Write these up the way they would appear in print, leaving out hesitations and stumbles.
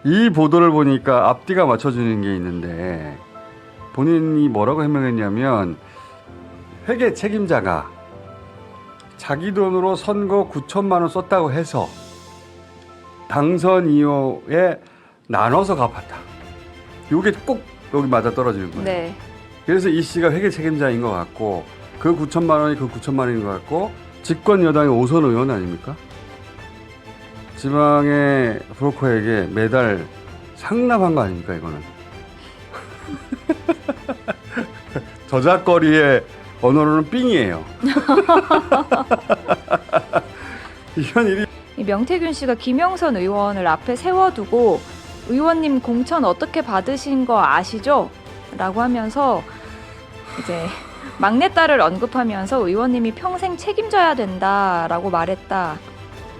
이 보도를 보니까 앞뒤가 맞춰지는 게 있는데 본인이 뭐라고 해명했냐면 회계 책임자가 자기 돈으로 선거 9천만 원 썼다고 해서 당선 이후에 나눠서 갚았다. 이게 꼭 여기 맞아 떨어지는 거예요. 네. 그래서 이 씨가 회계 책임자인 것 같고 그 9천만 원이 그 9천만 원인 것 같고 집권 여당의 오선 의원 아닙니까? 지방의 브로커에게 매달 상납한 거 아닙니까 이거는? 저작거리의 언어로는 삥이에요. 이런 일이 이 명태균 씨가 김영선 의원을 앞에 세워두고 의원님 공천 어떻게 받으신 거 아시죠? 라고 하면서 이제 막내딸을 언급하면서 의원님이 평생 책임져야 된다라고 말했다.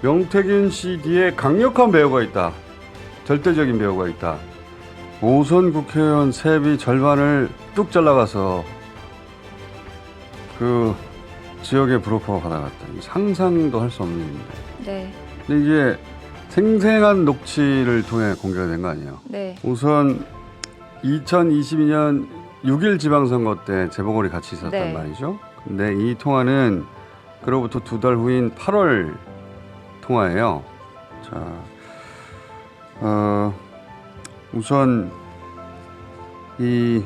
명태균 씨 뒤에 강력한 배우가 있다. 절대적인 배우가 있다. 오선 국회의원 세비 절반을 뚝 잘라가서 그 지역의 브로커가 받아갔다. 상상도 할 수 없는 일인데. 네. 근데 이게 생생한 녹취를 통해 공개가 된 거 아니에요? 네. 우선 2022년 6일 지방선거 때 재보궐이 같이 있었단 네. 말이죠. 근데 이 통화는 그로부터 2달 후인 8월 통화예요. 자, 우선 이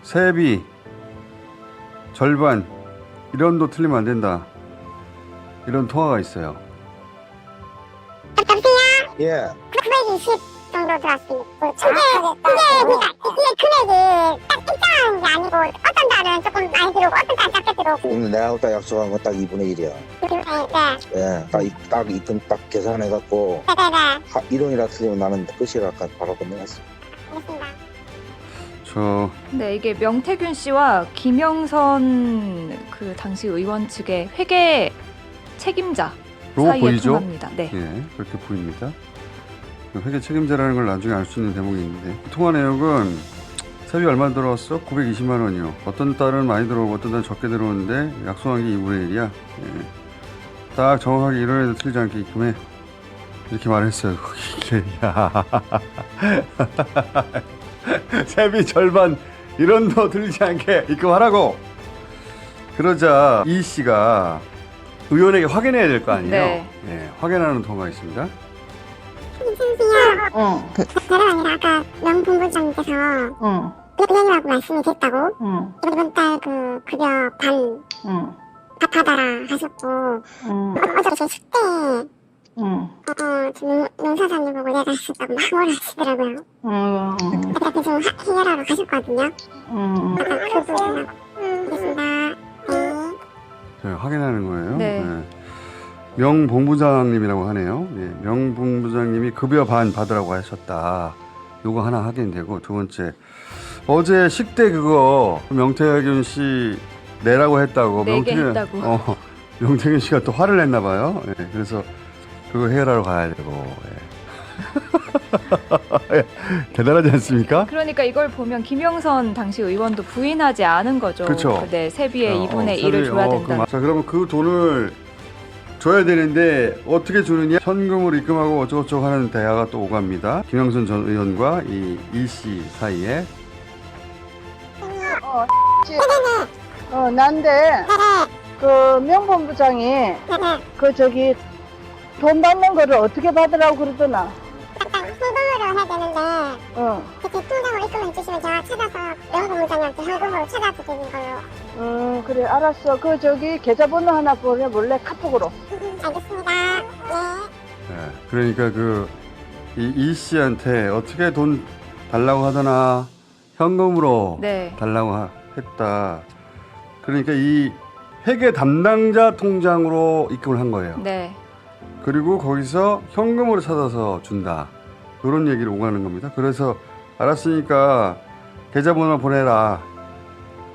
세비 절반 1원도 틀리면 안 된다. 이런 통화가 있어요. 예. 920 정도 들었습니다. 그게 금액이 딱 일정한 게 아니고 어떤 달은 조금 많이 들어오고 어떤 달은 작게 들어오고. 오늘 내가 딱 약속한 건 딱 2분의 1이야. 네. 예. 딱 이쁜 딱 계산해갖고 네네네. 1원이라 틀리면 나는 끝이라 바로 끝내갔어. 알겠습니다. 저 네, 이게 명태균 씨와 김영선 그 당시 의원 측의 회계 책임자 로 사이의 보이죠? 통화입니다. 네. 예, 그렇게 보입니다. 회계 책임자라는 걸 나중에 알 수 있는 대목이 있는데 통화 내용은 세비 얼마 들어왔어? 920만 원이요. 어떤 달은 많이 들어오고 어떤 달은 적게 들어오는데 약속한 게 2분의 1이야. 예. 딱 정확하게 1원에도 틀리지 않게 입금해. 이렇게 말했어요. 야. 세비 절반 1원도 틀리지 않게 입금하라고. 그러자 이 씨가 의원에게 확인해야 될 거 아니에요. 네. 예, 확인하는 통화가 있습니다. 선생님, 응, 다름 아니라 아까 명본부장님께서 응, 은행이라고 말씀이 됐다고 응, 이번 달 그 급여 반 응, 받아라 하셨고 응, 어제 제 숙대 응, 지금 농사사님 보고 내가 했었다고 막 뭐라 하시더라고요. 응, 그래서 지금 해결하러 가셨거든요. 응. 그 부분 알겠습니다. 네. 자, 확인하는 거예요. 네. 명 본부장님이라고 하네요. 예, 명 본부장님이 급여 반 받으라고 하셨다. 요거 하나 확인되고 두 번째 어제 식대 그거 명태균 씨 내라고 했다고 내게 했다고. 명태균 씨가 또 화를 냈나 봐요. 예, 그래서 그거 해결하러 가야 되고. 예. 대단하지 않습니까? 그러니까 이걸 보면 김영선 당시 의원도 부인하지 않은 거죠. 그쵸. 네, 세비의 2분의 1을 줘야 된다. 자, 그러면 그 돈을 줘야 되는데 어떻게 주느냐? 현금으로 입금하고 어쩌고저쩌고 하는 대화가 또 오갑니다. 김영선 전 의원과 이 씨 사이에. 난데, 그 명본부장이, 그 저기, 돈 받는 거를 어떻게 받으라고 그러더나? 일단 현금으로 해야 되는데 응, 그렇게 통장으로 입금해 주시면 제가 찾아서 명본부장님한테 현금으로 찾아드리는 걸로. 그래, 알았어. 그 저기, 계좌번호 하나 보내볼래? 카톡으로. 알겠습니다. 네. 예, 그러니까 이 씨한테 어떻게 돈 달라고 하더나 현금으로 네. 달라고 했다. 그러니까 이 회계 담당자 통장으로 입금을 한 거예요. 네. 그리고 거기서 현금으로 찾아서 준다. 이런 얘기를 오가는 겁니다. 그래서 알았으니까 계좌번호 보내라.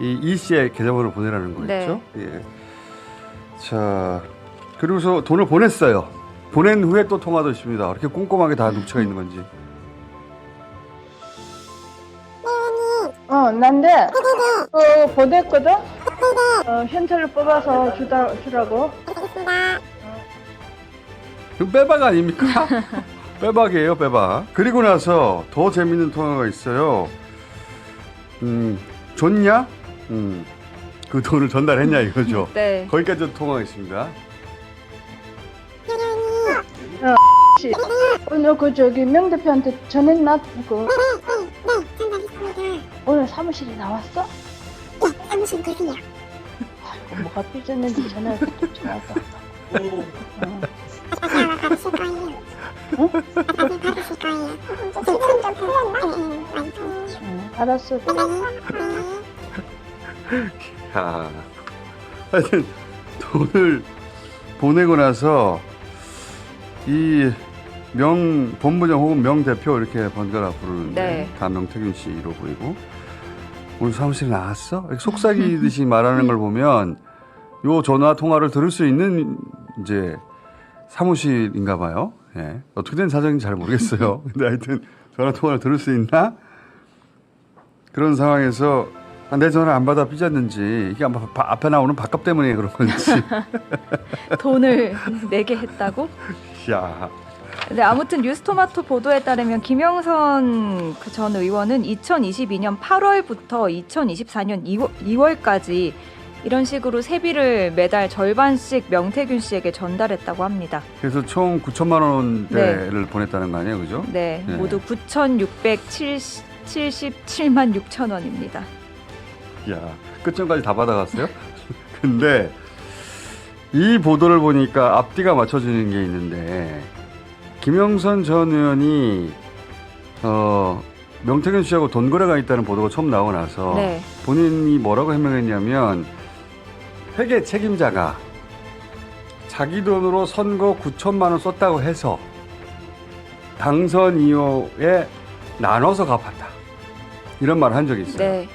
이 씨의 계좌번호 보내라는 거겠죠. 예. 자, 그리고서 돈을 보냈어요. 보낸 후에 또 통화도 있습니다. 이렇게 꼼꼼하게 다 녹취가 있는 건지. 난데, 보냈거든? 현찰을 뽑아서 주라고. 알겠습니다. 그럼 빼박 아닙니까? 빼박이에요, 빼박. 그리고 나서 더 재밌는 통화가 있어요. 줬냐? 그 돈을 전달했냐 이거죠. 네. 거기까지 통화가 있습니다. 씨, 오늘 그 저기 명 대표한테 전했나? 그 네, 전달했습니다. 오늘 사무실에 나왔어? 네, 사무실 계세요. 아이고, 뭐가 삐졌는지 전화가 왔다. 아까 받으실 거예요. 응? 아까 받으실 거예요. 지금 좀 풀렸나? 많이 풀렸죠. 알았어. 야, 하여튼 돈을 보내고 나서 이 명 본부장 혹은 명 대표 이렇게 번갈아 부르는데 네. 다 명태균 씨로 보이고 오늘 사무실에 나왔어? 이렇게 속삭이듯이 말하는 걸 보면 요 전화 통화를 들을 수 있는 이제 사무실인가 봐요. 예. 어떻게 된 사정인지 잘 모르겠어요. 근데 하여튼 전화 통화를 들을 수 있나? 그런 상황에서 내 전화 안 받아 삐졌는지 이게 아마 앞에 나오는 밥값 때문에 그런 건지. 돈을 내게 했다고? 야, 네, 아무튼 뉴스토마토 보도에 따르면 김영선 그 전 의원은 2022년 8월부터 2024년 2월까지 이런 식으로 세비를 매달 절반씩 명태균 씨에게 전달했다고 합니다. 그래서 총 9천만 원대를 보냈다는 거 아니에요, 그죠? 네, 네. 모두 9,677만 6천 원입니다. 야, 끝점까지 다 받아갔어요? 근데 이 보도를 보니까 앞뒤가 맞춰지는 게 있는데 김영선 전 의원이 명태균 씨하고 돈 거래가 있다는 보도가 처음 나오고 나서 네. 본인이 뭐라고 해명했냐면 회계 책임자가 자기 돈으로 선거 9천만 원 썼다고 해서 당선 이후에 나눠서 갚았다. 이런 말을 한 적이 있어요. 네.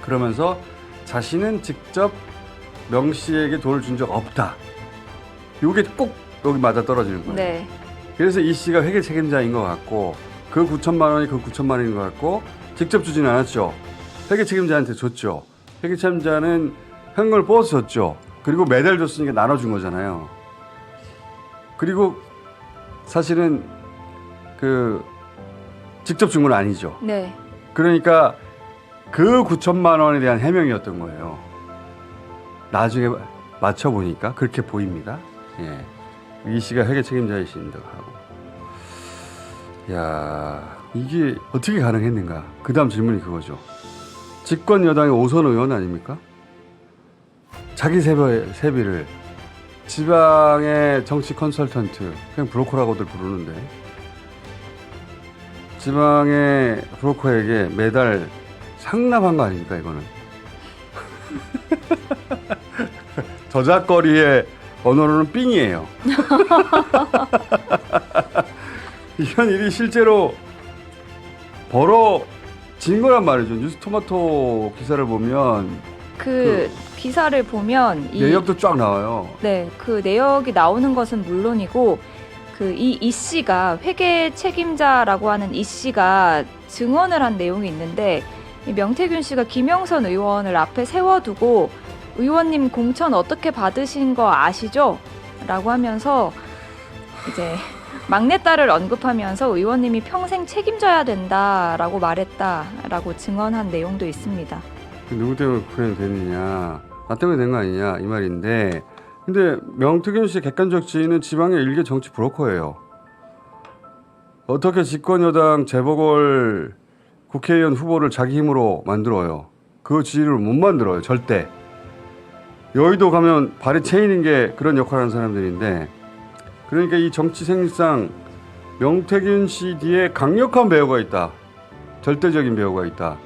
그러면서 자신은 직접 명 씨에게 돈을 준 적 없다. 이게 꼭 여기 맞아 떨어지는 거예요. 네. 그래서 이 씨가 회계 책임자인 것 같고 그 9천만 원이 그 9천만 원인 것 같고 직접 주지는 않았죠. 회계 책임자한테 줬죠. 회계 책임자는 현금을 뽑아서 줬죠. 그리고 매달 줬으니까 나눠준 거잖아요. 그리고 사실은 그 직접 준 건 아니죠. 네. 그러니까 그 9천만 원에 대한 해명이었던 거예요. 나중에 맞춰보니까 그렇게 보입니다. 예. 이 씨가 회계 책임자이신다고 하고. 야, 이게 어떻게 가능했는가? 그 다음 질문이 그거죠. 집권 여당의 오선 의원 아닙니까? 자기 세비를 지방의 정치 컨설턴트, 그냥 브로커라고들 부르는데 지방의 브로커에게 매달 상납한 거 아닙니까, 이거는? 저작거리의 언어로는 삥이에요. 이런 일이 실제로 벌어진 거란 말이죠. 뉴스토마토 기사를 보면 그 기사를 보면 내역도 쫙 나와요. 네, 그 내역이 나오는 것은 물론이고 그 이 씨가 회계 책임자라고 하는 이 씨가 증언을 한 내용이 있는데 이 명태균 씨가 김영선 의원을 앞에 세워두고 의원님 공천 어떻게 받으신 거 아시죠? 라고 하면서 이제 막내딸을 언급하면서 의원님이 평생 책임져야 된다라고 말했다라고 증언한 내용도 있습니다. 누구 때문에 그래 됐느냐, 나 때문에 된 거 아니냐 이 말인데, 근데 명태균 씨의 객관적 지위는 지방의 일개 정치 브로커예요. 어떻게 집권여당 재보궐 국회의원 후보를 자기 힘으로 만들어요? 그 지위를 못 만들어요, 절대. 여의도 가면 발이 채이는 게 그런 역할을 하는 사람들인데, 그러니까 이 정치 생리상 명태균 씨 뒤에 강력한 배우가 있다. 절대적인 배우가 있다.